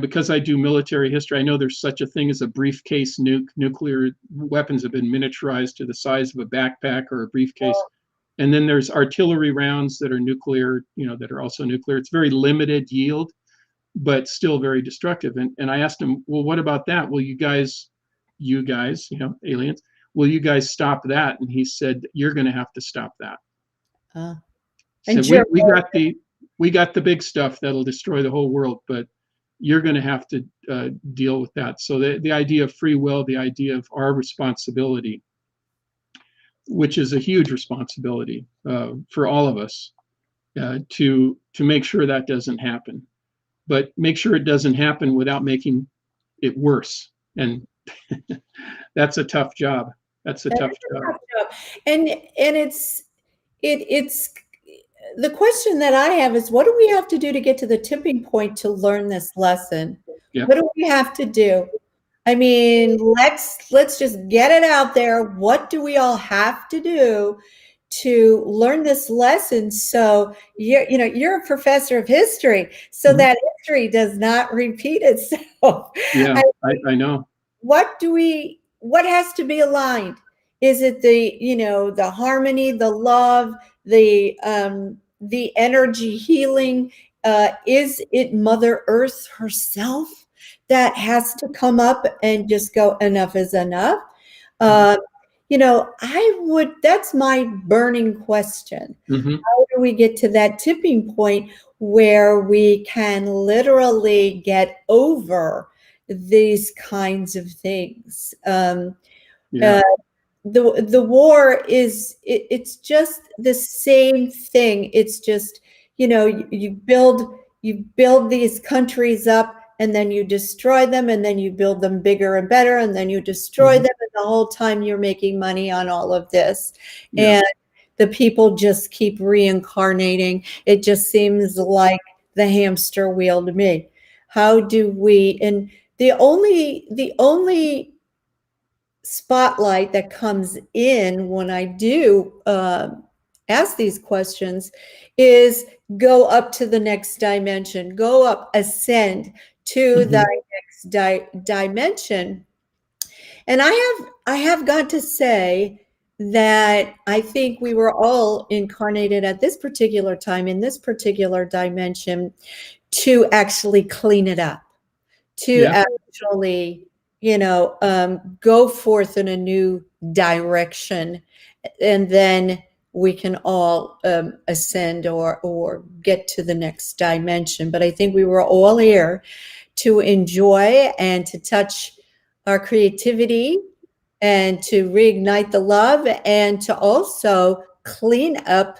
Because I do military history, I know there's such a thing as a briefcase nuke. Nuclear weapons have been miniaturized to the size of a backpack or a briefcase. Oh. And then there's artillery rounds that are nuclear, that are also nuclear. It's very limited yield, but still very destructive. And I asked him, well, what about that? Will you guys, aliens, will you guys stop that? And he said, you're going to have to stop that. So we got the big stuff that'll destroy the whole world, but you're going to have to deal with that. So the idea of free will, the idea of our responsibility. which is a huge responsibility for all of us to make sure that doesn't happen. But make sure it doesn't happen without making it worse. And that's a tough job. That's a That tough is a job. tough job. And it's the question that I have is, what do we have to do to get to the tipping point to learn this lesson? Yeah. What do we have to do? I mean, let's just get it out there. What do we all have to do to learn this lesson? So you're a professor of history, so that history does not repeat itself. Yeah, I know. What has to be aligned? Is it the harmony, the love, the energy healing? Is it Mother Earth herself that has to come up and just go, enough is enough? That's my burning question. How do we get to that tipping point where we can literally get over these kinds of things? The war it's just the same thing. It's just, you build these countries up, and then you destroy them, and then you build them bigger and better, and then you destroy them, and the whole time you're making money on all of this. And the people just keep reincarnating. It just seems like the hamster wheel to me. How do we, and the only spotlight that comes in when I do ask these questions is go up to the next dimension, go up, ascend to the next dimension. And I have got to say that I think we were all incarnated at this particular time in this particular dimension to actually clean it up, to actually go forth in a new direction, and then we can all ascend or get to the next dimension. But I think we were all here to enjoy and to touch our creativity and to reignite the love, and to also clean up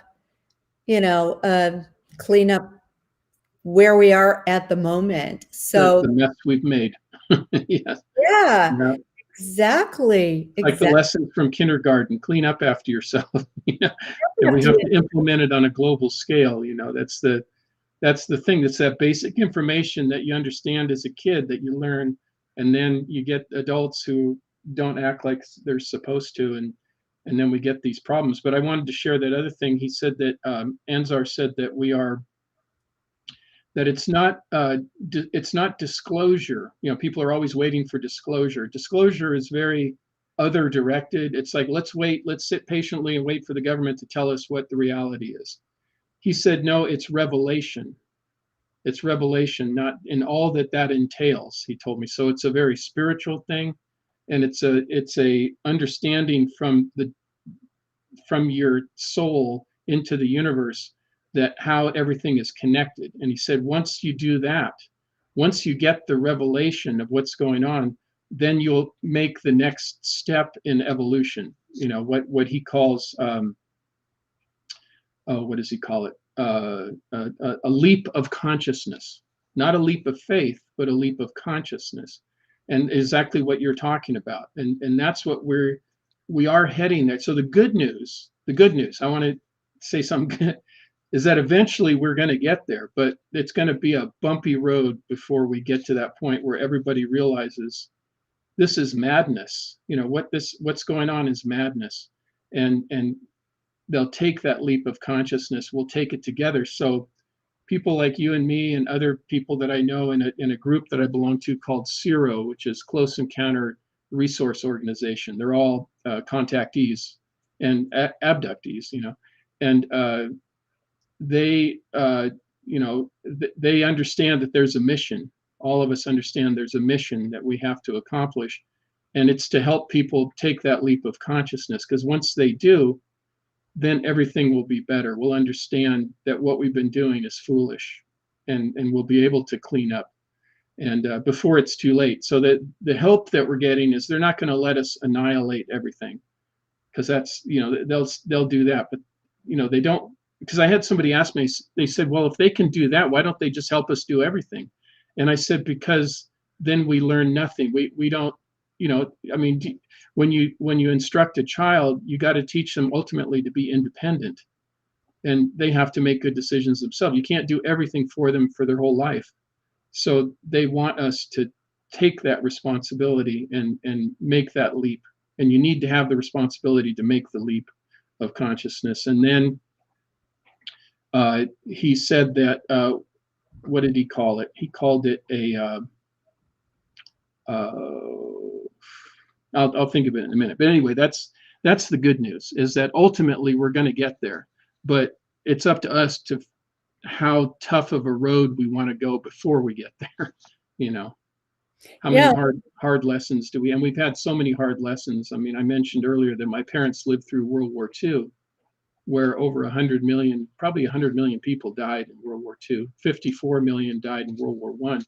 where we are at the moment. So the mess we've made. Yes. Yeah. Exactly. Like the lesson from kindergarten: clean up after yourself. And we have to implement it on a global scale. That's the thing. That's that basic information that you understand as a kid that you learn, and then you get adults who don't act like they're supposed to, and then we get these problems. But I wanted to share that other thing. He said that Anzar said that that it's not disclosure. People are always waiting for disclosure. Disclosure is very other directed. It's like, let's sit patiently and wait for the government to tell us what the reality is. He said, no, it's revelation. It's revelation, not in all that entails, he told me. So it's a very spiritual thing, and it's a understanding from your soul into the universe, that how everything is connected. And he said, once you do that, once you get the revelation of what's going on, then you'll make the next step in evolution. What he calls, what does he call it? A leap of consciousness, not a leap of faith, but a leap of consciousness. And exactly what you're talking about. And that's what we are heading there. So the good news, I want to say something good, is that eventually we're going to get there, but it's going to be a bumpy road before we get to that point where everybody realizes this is madness. What's going on is madness, and they'll take that leap of consciousness. We'll take it together. So people like you and me and other people that I know in a group that I belong to called CERO, which is Close Encounter Resource Organization. They're all contactees and abductees, and they they understand that there's a mission. All of us understand there's a mission that we have to accomplish, and it's to help people take that leap of consciousness, because once they do, then everything will be better. We'll understand that what we've been doing is foolish, and we'll be able to clean up, and before it's too late. So that the help that we're getting is they're not going to let us annihilate everything. because that's, they'll do that, but they don't, because I had somebody ask me, they said, well, if they can do that, why don't they just help us do everything? And I said, because then we learn nothing. We don't, I mean, when you instruct a child, you got to teach them ultimately to be independent, and they have to make good decisions themselves. You can't do everything for them for their whole life. So they want us to take that responsibility and make that leap. And you need to have the responsibility to make the leap of consciousness. And then he said that, what did he call it? He called it I'll think of it in a minute. But anyway, that's the good news, is that ultimately we're going to get there. But it's up to us to how tough of a road we want to go before we get there. How many hard lessons do we? And we've had so many hard lessons. I mean, I mentioned earlier that my parents lived through World War II, where over 100 million, probably 100 million people died in World War II. 54 million died in World War I.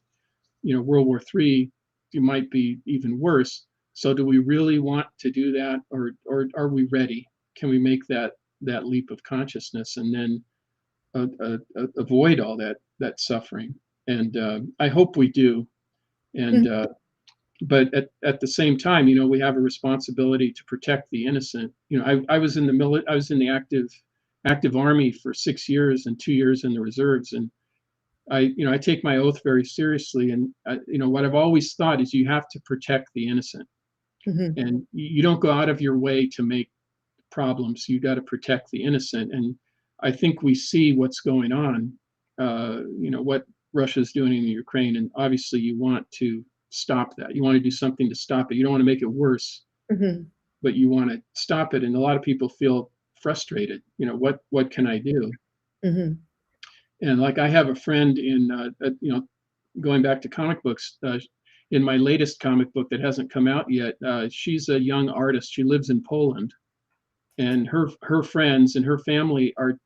World War III, it might be even worse. So do we really want to do that, or are we ready? Can we make that leap of consciousness and then avoid all that suffering? And I hope we do. And but at the same time, we have a responsibility to protect the innocent. I was in the active army for 6 years and 2 years in the reserves, and I take my oath very seriously. And what I've always thought is you have to protect the innocent, and you don't go out of your way to make problems. You got to protect the innocent. And I think we see what's going on. What Russia's doing in Ukraine, and obviously you want to stop that. You want to do something to stop it. You don't want to make it worse, but you want to stop it. And a lot of people feel frustrated. What can I do? And like, I have a friend in, going back to comic books, in my latest comic book that hasn't come out yet, she's a young artist. She lives in Poland, and her friends and her family are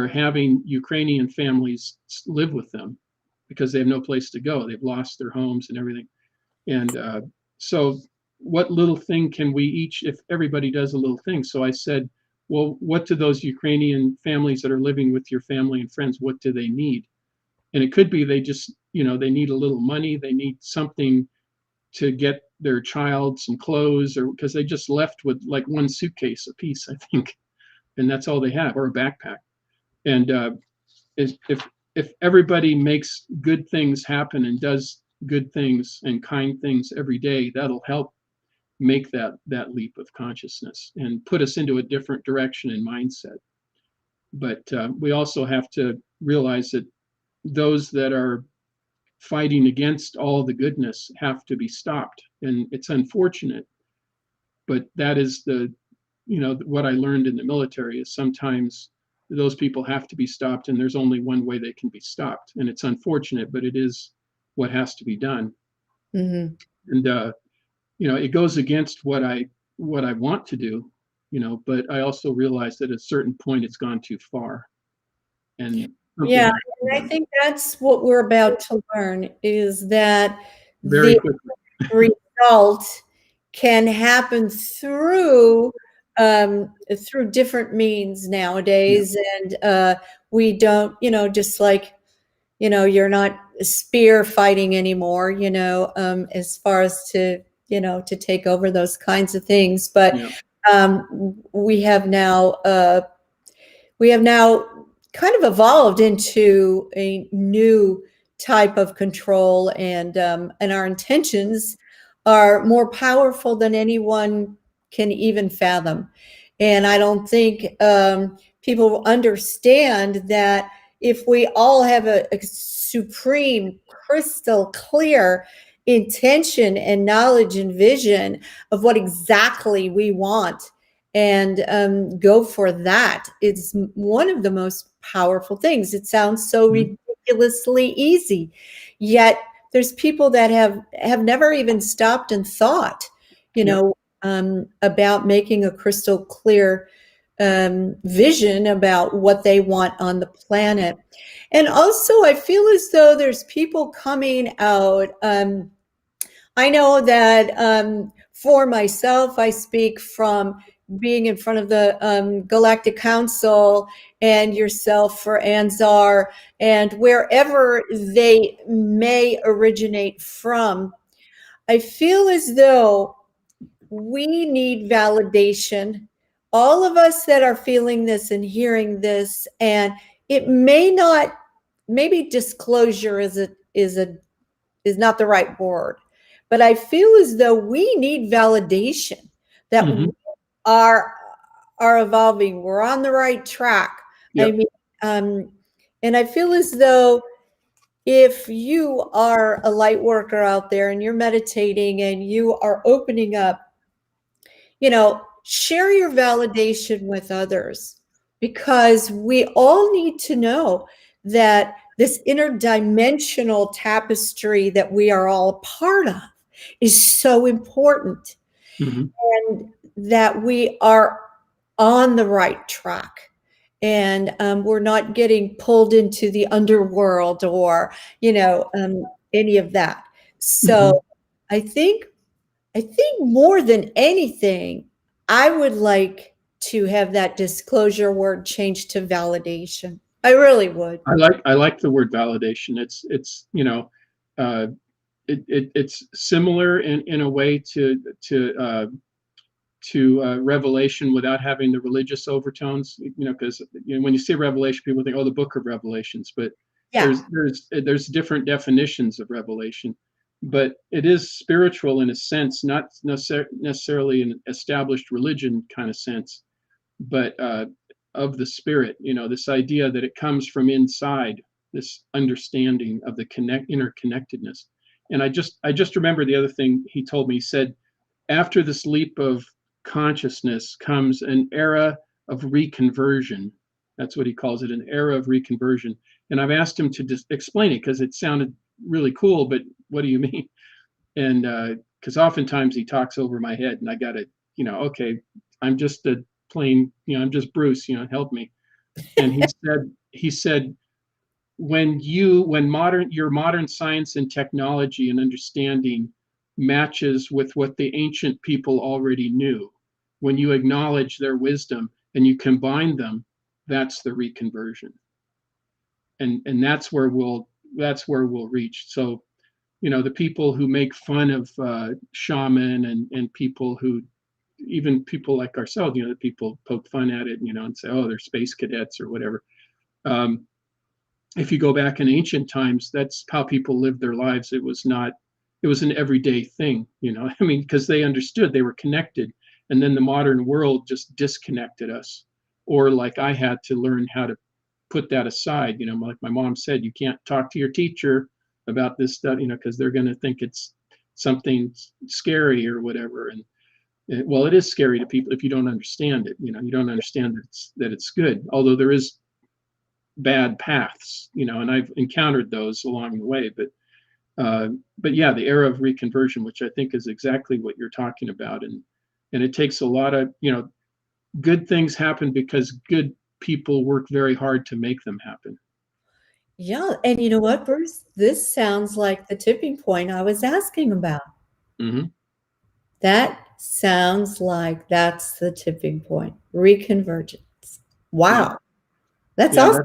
having Ukrainian families live with them because they have no place to go. They've lost their homes and everything. And so what little thing can we each, if everybody does a little thing? So I said, well, what do those Ukrainian families that are living with your family and friends, what do they need? And it could be they just, they need a little money. They need something to get their child some clothes, or because they just left with like one suitcase apiece, I think. And that's all they have, or a backpack. And if everybody makes good things happen and does good things and kind things every day, that'll help make that leap of consciousness and put us into a different direction and mindset. But we also have to realize that those that are fighting against all the goodness have to be stopped. And it's unfortunate, but that is what I learned in the military is sometimes those people have to be stopped, and there's only one way they can be stopped. And it's unfortunate, but it is what has to be done. And it goes against what I want to do, but I also realize that at a certain point it's gone too far. And and I think that's what we're about to learn, is that very the quickly result can happen through different means nowadays. And we don't, just like, you're not spear fighting anymore, as far as to take over those kinds of things. But we have now kind of evolved into a new type of control, and our intentions are more powerful than anyone can even fathom. And I don't think people understand that if we all have a supreme, crystal clear intention and knowledge and vision of what exactly we want, and go for that, it's one of the most powerful things. It sounds so ridiculously easy, yet there's people that have never even stopped and thought, about making a crystal clear vision about what they want on the planet. And also, I feel as though there's people coming out. I know that for myself. I speak from being in front of the Galactic Council, and yourself for Anzar, and wherever they may originate from. I feel as though we need validation. All of us that are feeling this and hearing this, and it may not, maybe disclosure is not the right word, but I feel as though we need validation that we are evolving. We're on the right track. Yep. I mean, and I feel as though if you are a light worker out there and you're meditating and you are opening up, share your validation with others, because we all need to know that this interdimensional tapestry that we are all a part of is so important, and that we are on the right track, and we're not getting pulled into the underworld or any of that. So I think more than anything, I would like to have that disclosure word changed to validation. I really would. I like the word validation. It's it's similar in a way to revelation without having the religious overtones. Because when you say revelation, people think, oh, the Book of Revelations, but there's different definitions of revelation. But it is spiritual in a sense, not necessarily an established religion kind of sense, but of the spirit. This idea that it comes from inside, this understanding of the interconnectedness. And I just remember the other thing he told me. He said, after this leap of consciousness comes an era of reconversion. That's what he calls it, an era of reconversion. And I've asked him to just explain it, because it sounded really cool, but what do you mean? And because oftentimes he talks over my head, and I got to, okay, I'm just a plain, I'm just Bruce, help me. And he said, when your modern science and technology and understanding matches with what the ancient people already knew, when you acknowledge their wisdom and you combine them, that's the reconversion. And that's where we'll reach. So, the people who make fun of shaman and people who, even people like ourselves, the people poke fun at it, and say, oh, they're space cadets or whatever. If you go back in ancient times, that's how people lived their lives. It was an everyday thing, because they understood, they were connected. And then the modern world just disconnected us. Or like I had to learn how to put that aside, like my mom said, you can't talk to your teacher about this stuff, because they're going to think it's something scary or whatever. And well, it is scary to people if you don't understand it. You don't understand that it's good, although there is bad paths, and I've encountered those along the way. But yeah, the era of reconversion, which I think is exactly what you're talking about, and it takes a lot of, good things happen because good people work very hard to make them happen. Yeah, and you know what, Bruce? This sounds like the tipping point I was asking about. That sounds like that's the tipping point. Reconvergence. Wow. Yeah. That's awesome.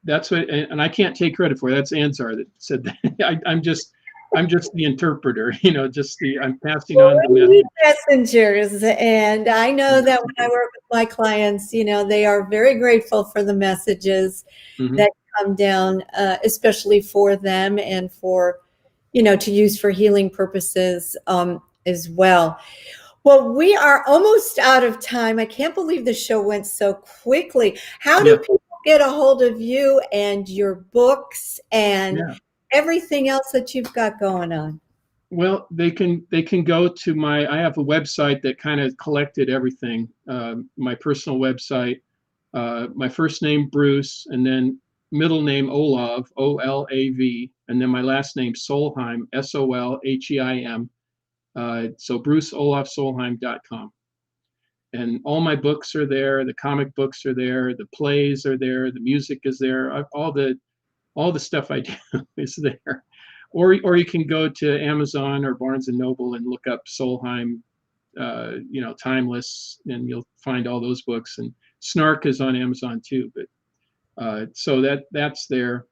That's what, and I can't take credit for it. That's Anzar that said that. I'm just the interpreter, I'm passing on the message. We need messengers, and I know that when I work with my clients, they are very grateful for the messages that come down, especially for them and for, to use for healing purposes as well. Well, we are almost out of time. I can't believe the show went so quickly. How do people get a hold of you and your books and everything else that you've got going on? Well, they can go to I have a website that kind of collected everything. My personal website, my first name, Bruce, and then middle name, Olav, Olav, and then my last name, Solheim, Solheim. So BruceOlavSolheim.com. And all my books are there. The comic books are there. The plays are there. The music is there. All the stuff I do is there. Or you can go to Amazon or Barnes and Noble and look up Solheim Timeless, and you'll find all those books. And Snark is on Amazon too. But so that's there,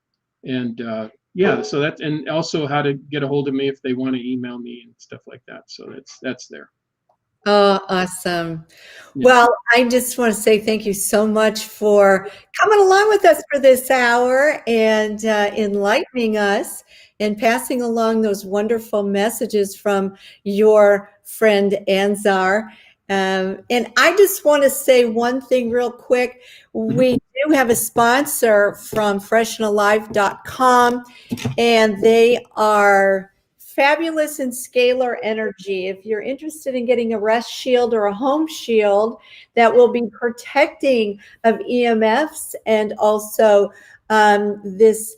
and so that, and also how to get a hold of me if they want to email me and stuff like that. So that's there. Oh, awesome. Yeah. Well, I just want to say thank you so much for coming along with us for this hour and enlightening us and passing along those wonderful messages from your friend Anzar. And I just want to say one thing real quick. We do have a sponsor from freshandalive.com, and they are fabulous in scalar energy. If you're interested in getting a rest shield or a home shield that will be protecting of EMFs, and also this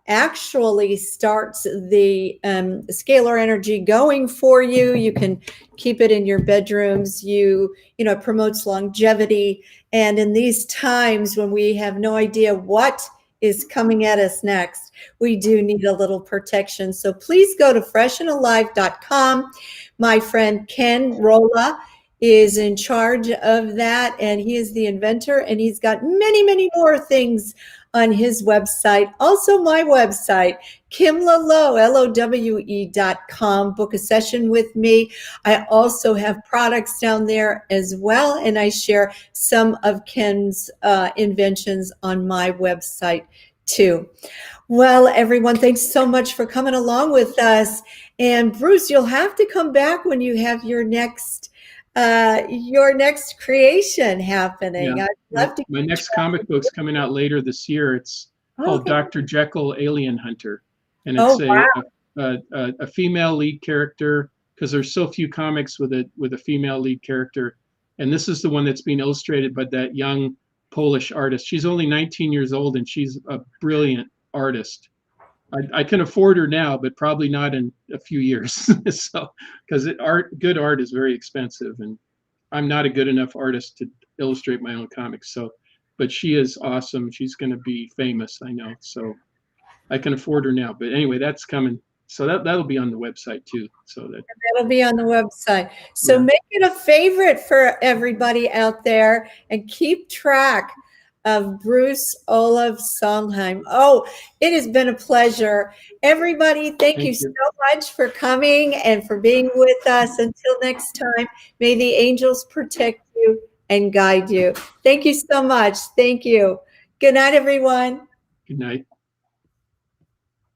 actually starts the scalar energy going for you. You can keep it in your bedrooms. It promotes longevity. And in these times when we have no idea what is coming at us next, we do need a little protection. So please go to freshandalive.com. My friend Ken Rolla is in charge of that, and he is the inventor, and he's got many, many more things on his website. Also my website, kimlalowe.com. Book a session with me. I also have products down there as well, and I share some of Ken's inventions on my website too. Well, everyone, thanks so much for coming along with us. And Bruce, you'll have to come back when you have your next creation happening. Yeah. I'd love to. My next comic book's coming out later this year. It's called Dr. Jekyll Alien Hunter, and it's a female lead character, because there's so few comics with a female lead character, and this is the one that's being illustrated by that young Polish artist. She's only 19 years old, and she's a brilliant artist. I can afford her now, but probably not in a few years. So, because good art is very expensive, and I'm not a good enough artist to illustrate my own comics. So, but she is awesome. She's going to be famous, I know. So, I can afford her now. But anyway, that's coming. So that'll be on the website too. So that'll be on the website. So make it a favorite for everybody out there, and keep track of Bruce Olav Solheim. Oh, it has been a pleasure. Everybody, thank you so much for coming and for being with us. Until next time, may the angels protect you and guide you. Thank you so much. Thank you. Good night, everyone. Good night.